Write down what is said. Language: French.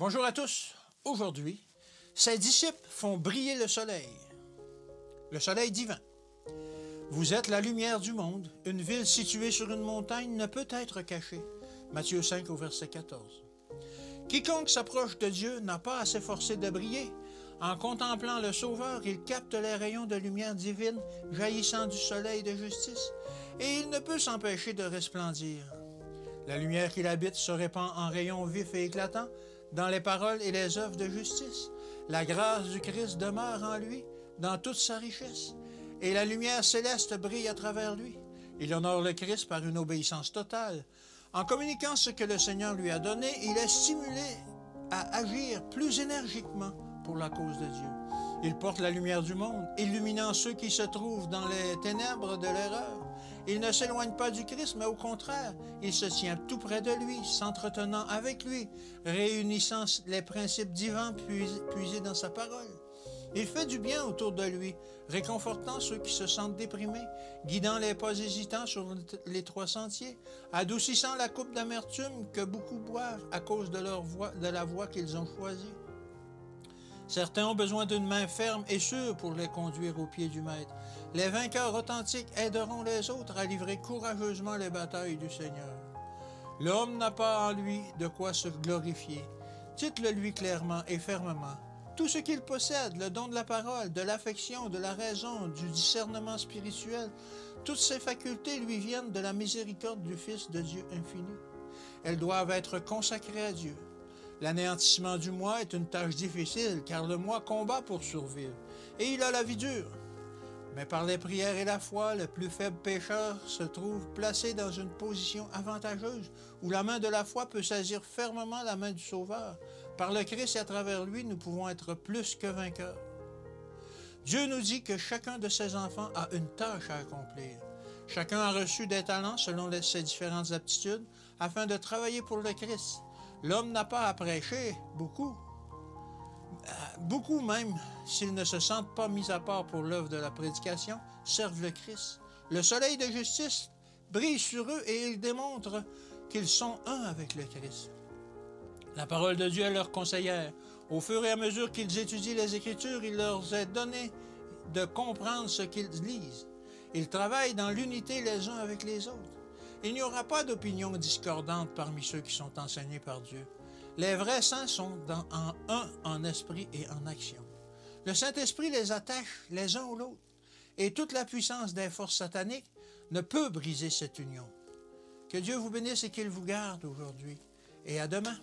Bonjour à tous. Aujourd'hui, ses disciples font briller le soleil divin. Vous êtes la lumière du monde. Une ville située sur une montagne ne peut être cachée. Matthieu 5 au verset 14. Quiconque s'approche de Dieu n'a pas à s'efforcer de briller. En contemplant le Sauveur, il capte les rayons de lumière divine jaillissant du soleil de justice, et il ne peut s'empêcher de resplendir. La lumière qu'il habite se répand en rayons vifs et éclatants dans les paroles et les œuvres de justice. La grâce du Christ demeure en lui dans toute sa richesse, et la lumière céleste brille à travers lui. Il honore le Christ par une obéissance totale. En communiquant ce que le Seigneur lui a donné, il est stimulé à agir plus énergiquement pour la cause de Dieu. Il porte la lumière du monde, illuminant ceux qui se trouvent dans les ténèbres de l'erreur. Il ne s'éloigne pas du Christ, mais au contraire, il se tient tout près de lui, s'entretenant avec lui, réunissant les principes divins puisés dans sa parole. Il fait du bien autour de lui, réconfortant ceux qui se sentent déprimés, guidant les pas hésitants sur les trois sentiers, adoucissant la coupe d'amertume que beaucoup boivent à cause de la voie qu'ils ont choisie. Certains ont besoin d'une main ferme et sûre pour les conduire au pied du Maître. Les vainqueurs authentiques aideront les autres à livrer courageusement les batailles du Seigneur. L'homme n'a pas en lui de quoi se glorifier. Dites-le lui clairement et fermement. Tout ce qu'il possède, le don de la parole, de l'affection, de la raison, du discernement spirituel, toutes ces facultés lui viennent de la miséricorde du Fils de Dieu infini. Elles doivent être consacrées à Dieu. L'anéantissement du moi est une tâche difficile, car le moi combat pour survivre, et il a la vie dure. Mais par les prières et la foi, le plus faible pécheur se trouve placé dans une position avantageuse, où la main de la foi peut saisir fermement la main du Sauveur. Par le Christ et à travers lui, nous pouvons être plus que vainqueurs. Dieu nous dit que chacun de ses enfants a une tâche à accomplir. Chacun a reçu des talents selon ses différentes aptitudes, afin de travailler pour le Christ. L'homme n'a pas à prêcher, beaucoup même, s'ils ne se sentent pas mis à part pour l'œuvre de la prédication, servent le Christ. Le soleil de justice brille sur eux et ils démontrent qu'ils sont un avec le Christ. La parole de Dieu est leur conseillère. Au fur et à mesure qu'ils étudient les Écritures, il leur est donné de comprendre ce qu'ils lisent. Ils travaillent dans l'unité les uns avec les autres. Il n'y aura pas d'opinion discordante parmi ceux qui sont enseignés par Dieu. Les vrais saints sont en esprit et en action. Le Saint-Esprit les attache les uns aux autres, et toute la puissance des forces sataniques ne peut briser cette union. Que Dieu vous bénisse et qu'il vous garde aujourd'hui, et à demain.